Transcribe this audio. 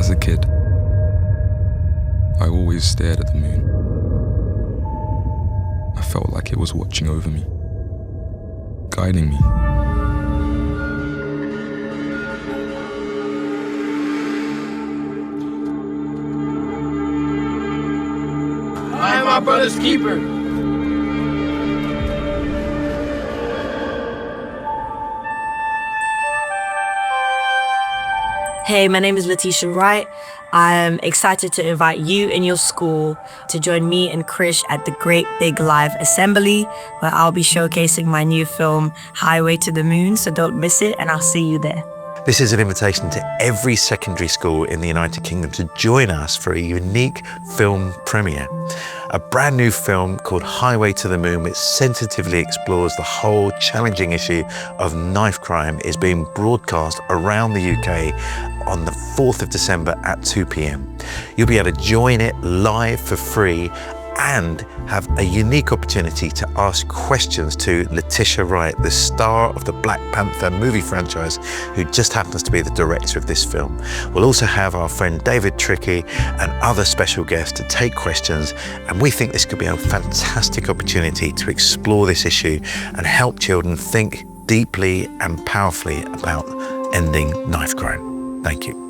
As a kid, I always stared at the moon. I felt like it was watching over me, guiding me. I am my brother's keeper. Hey, my name is Letitia Wright. I'm excited to invite you and your school to join me and Krish at the Great Big Live Assembly, where I'll be showcasing my new film, Highway to the Moon, so don't miss it, and I'll see you there. This is an invitation to every secondary school in the United Kingdom to join us for a unique film premiere. A brand new film called Highway to the Moon, which sensitively explores the whole challenging issue of knife crime, is being broadcast around the UK on the 4th of December at 2 p.m. You'll be able to join it live for free and have a unique opportunity to ask questions to Letitia Wright, the star of the Black Panther movie franchise, who just happens to be the director of this film. We'll also have our friend David Trickey and other special guests to take questions, and we think this could be a fantastic opportunity to explore this issue and help children think deeply and powerfully about ending knife crime. Thank you.